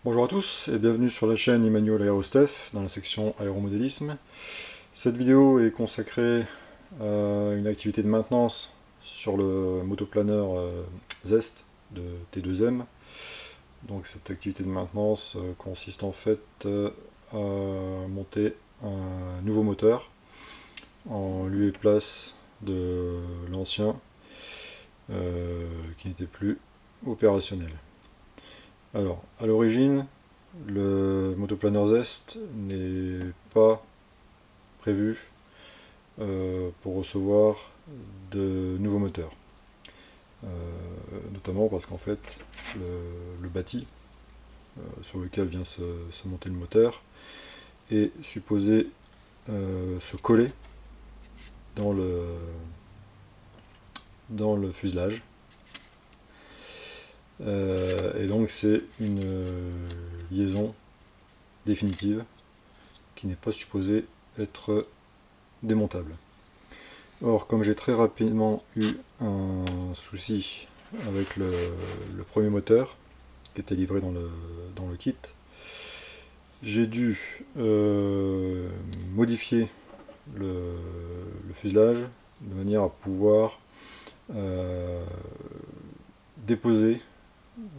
Bonjour à tous et bienvenue sur la chaîne Emmanuel Aerostef dans la section aéromodélisme. Cette vidéo est consacrée à une activité de maintenance sur le motoplaneur Zest de T2M. Donc cette activité de maintenance consiste en fait à monter un nouveau moteur en lieu et place de l'ancien qui n'était plus opérationnel. Alors, à l'origine, le motoplaneur Zest n'est pas prévu pour recevoir de nouveaux moteurs. Notamment parce qu'en fait, le bâti sur lequel vient se monter le moteur est supposé se coller dans le fuselage. Et donc c'est une liaison définitive qui n'est pas supposée être démontable. Or, comme j'ai très rapidement eu un souci avec le premier moteur qui était livré dans le kit, j'ai dû modifier le fuselage de manière à pouvoir déposer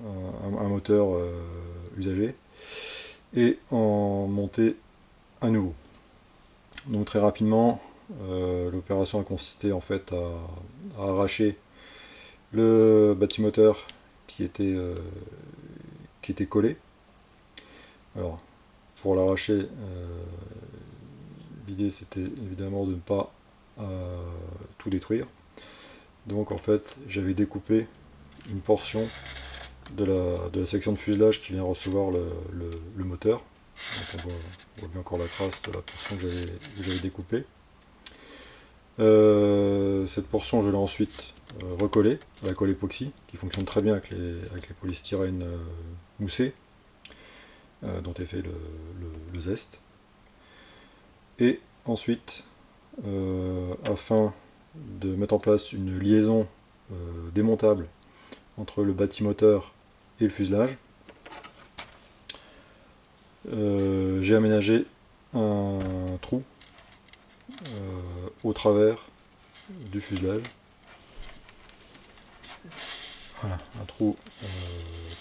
un moteur usagé et en monter un nouveau. Donc très rapidement, l'opération a consisté en fait à arracher le bâtimoteur qui était collé. Alors pour l'arracher, l'idée c'était évidemment de ne pas tout détruire. Donc en fait j'avais découpé une portion de la section de fuselage qui vient recevoir le moteur. Donc on voit bien encore la trace de la portion que j'avais découpée. Cette portion je l'ai ensuite recollée à la colle époxy qui fonctionne très bien avec les polystyrènes moussés dont est fait le Zest. Et ensuite, afin de mettre en place une liaison démontable entre le bâtimoteur et le fuselage, j'ai aménagé un trou au travers du fuselage. Voilà, un trou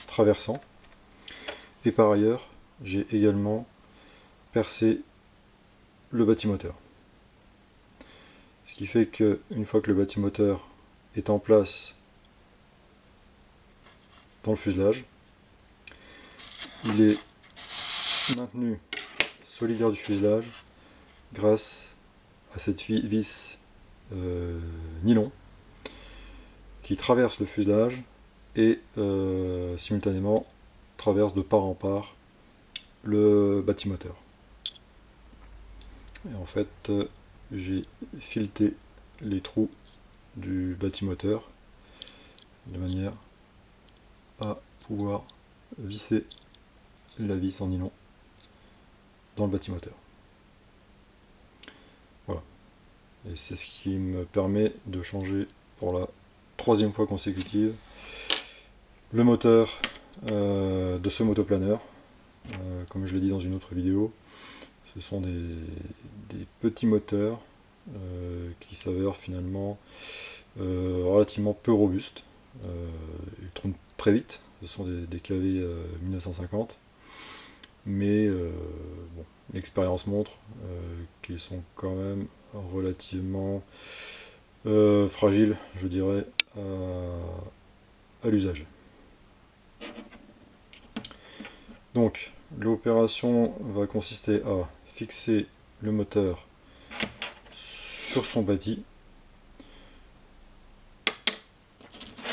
traversant. Et par ailleurs, j'ai également percé le bâtimoteur. Ce qui fait qu'une fois que le bâtimoteur est en place dans le fuselage, il est maintenu solidaire du fuselage grâce à cette vis nylon qui traverse le fuselage et simultanément traverse de part en part le bâtimoteur. Et en fait, j'ai fileté les trous du bâtimoteur de manière à pouvoir visser la vis en nylon dans le bâtimoteur. Voilà. Et c'est ce qui me permet de changer pour la 3e fois consécutive le moteur de ce motoplaneur. Comme je l'ai dit dans une autre vidéo, ce sont des petits moteurs qui s'avèrent finalement relativement peu robustes. Ils tournent très vite, ce sont des KV 1950, mais bon, l'expérience montre qu'ils sont quand même relativement fragiles, je dirais, à l'usage. Donc l'opération va consister à fixer le moteur sur son bâti,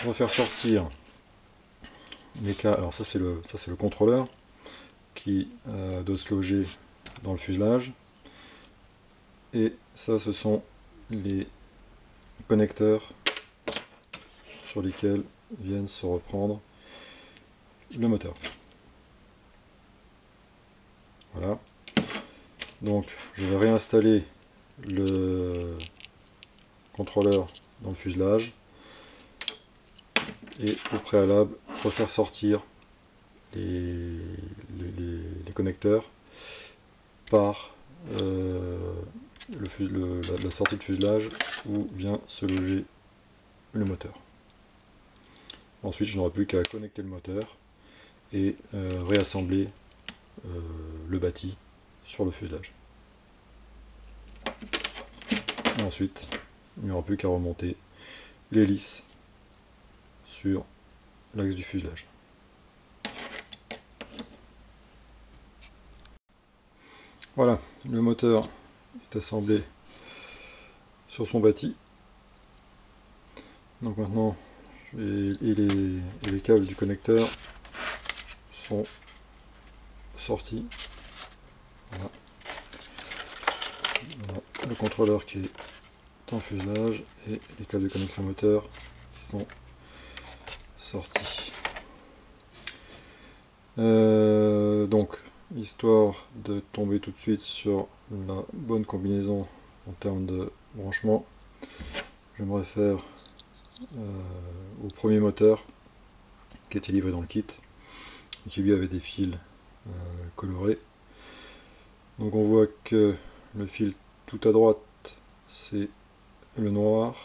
refaire sortir les câbles. Alors ça c'est le contrôleur qui doit se loger dans le fuselage, et ça ce sont les connecteurs sur lesquels viennent se reprendre le moteur. Voilà. Donc je vais réinstaller le contrôleur dans le fuselage et au préalable refaire sortir les connecteurs par la sortie de fuselage où vient se loger le moteur. Ensuite je n'aurai plus qu'à connecter le moteur et réassembler le bâti sur le fuselage. Et ensuite il n'y aura plus qu'à remonter l'hélice sur l'axe du fuselage. Voilà, le moteur est assemblé sur son bâti. Donc maintenant, les câbles du connecteur sont sortis. Voilà. Voilà, le contrôleur qui est dans le fuselage et les câbles de connexion moteur qui sont sortis. Donc, histoire de tomber tout de suite sur la bonne combinaison en termes de branchement, je me réfère au premier moteur qui était livré dans le kit et qui lui avait des fils colorés. Donc on voit que le fil tout à droite c'est le noir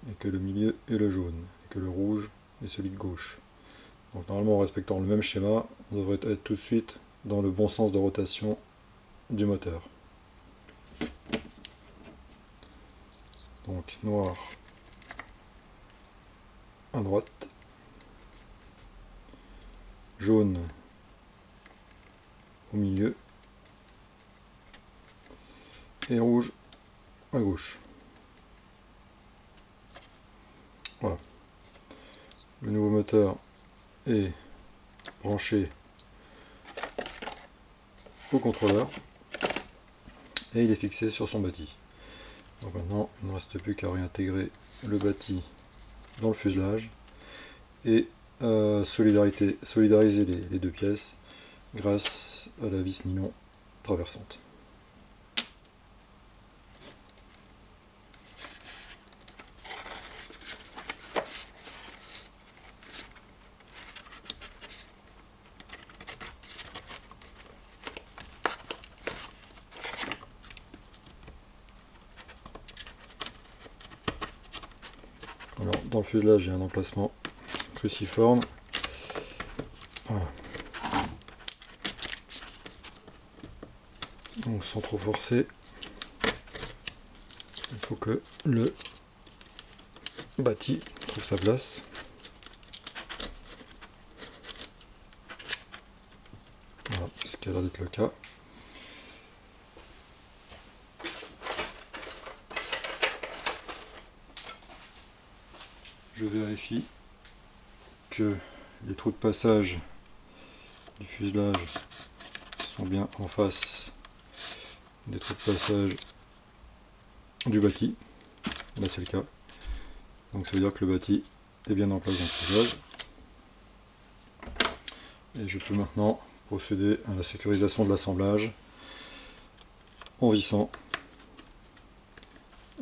et que le milieu est le jaune et que le rouge est celui de gauche. Donc normalement en respectant le même schéma, on devrait être tout de suite dans le bon sens de rotation du moteur. Donc noir à droite, jaune au milieu et rouge à gauche. Voilà. Le nouveau moteur est branché au contrôleur et il est fixé sur son bâti. Donc maintenant il ne reste plus qu'à réintégrer le bâti dans le fuselage et solidariser les deux pièces grâce à la vis nylon traversante. Alors, dans le fuselage, il y a un emplacement cruciforme. Voilà. Donc, sans trop forcer, il faut que le bâti trouve sa place. Voilà, ce qui a l'air d'être le cas. Je vérifie que les trous de passage du fuselage sont bien en face des trous de passage du bâti. Là c'est le cas. Donc ça veut dire que le bâti est bien en place dans le fuselage. Et je peux maintenant procéder à la sécurisation de l'assemblage en vissant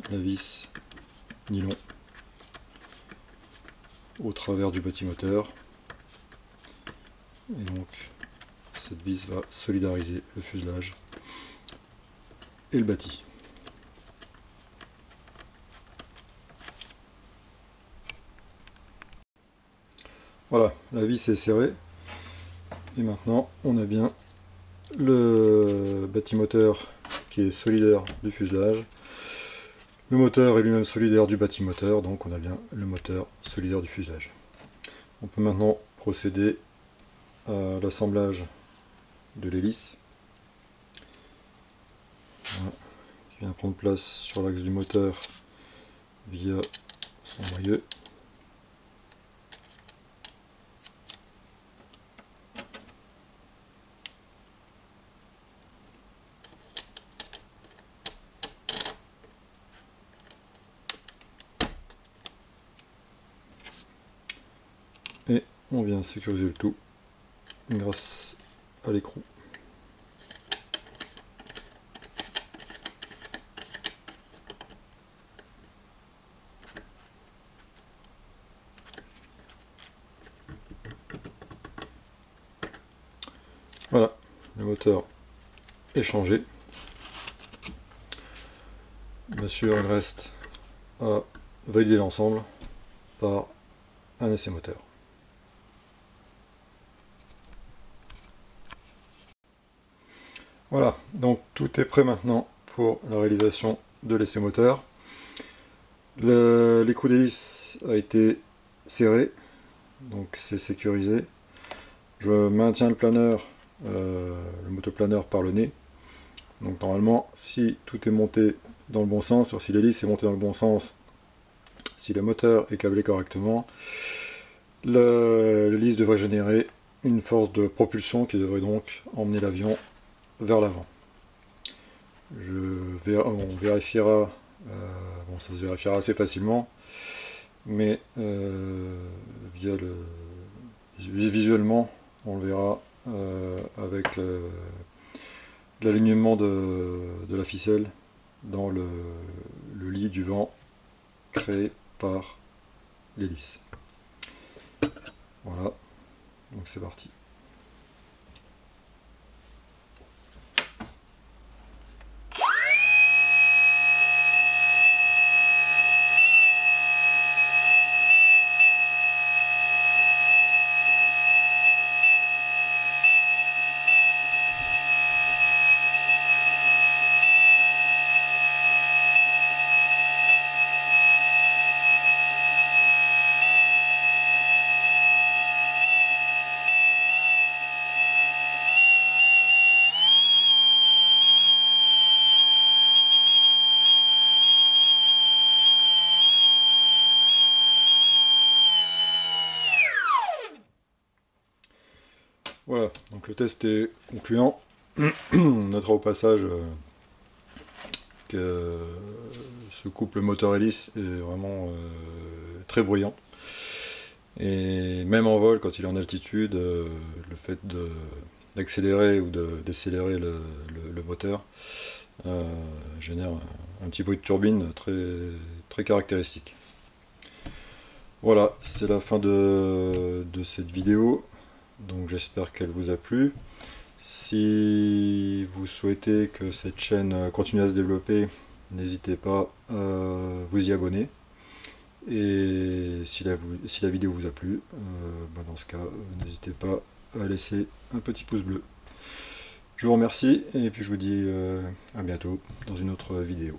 la vis nylon au travers du bâti moteur. Et donc cette vis va solidariser le fuselage et le bâti. Voilà, la vis est serrée et maintenant on a bien le bâti moteur qui est solidaire du fuselage. Le moteur est lui-même solidaire du bâti moteur, donc on a bien le moteur solidaire du fuselage. On peut maintenant procéder à l'assemblage de l'hélice. Voilà, qui vient prendre place sur l'axe du moteur via son noyau. Et on vient sécuriser le tout grâce à l'écrou. moteur est changé. Bien sûr, il reste à valider l'ensemble par un essai moteur. Voilà, donc tout est prêt maintenant pour la réalisation de l'essai moteur. L'écrou d'hélice a été serré, donc c'est sécurisé. Je maintiens le planeur, le motoplaneur par le nez. Donc normalement, si tout est monté dans le bon sens, si l'hélice est montée dans le bon sens, si le moteur est câblé correctement, l'hélice devrait générer une force de propulsion qui devrait donc emmener l'avion vers l'avant. On vérifiera, bon, ça se vérifiera assez facilement, mais visuellement, on le verra avec l'alignement de la ficelle dans le lit du vent créé par l'hélice. Voilà, donc c'est parti. Voilà, donc le test est concluant. On notera au passage que ce couple moteur-hélice est vraiment très bruyant. Et même en vol, quand il est en altitude, le fait d'accélérer ou de décélérer le moteur génère un petit bruit de turbine très caractéristique. Voilà, c'est la fin de cette vidéo. Donc j'espère qu'elle vous a plu. Si vous souhaitez que cette chaîne continue à se développer, n'hésitez pas à vous y abonner. Et si la vidéo vous a plu, dans ce cas, n'hésitez pas à laisser un petit pouce bleu. Je vous remercie et puis je vous dis à bientôt dans une autre vidéo.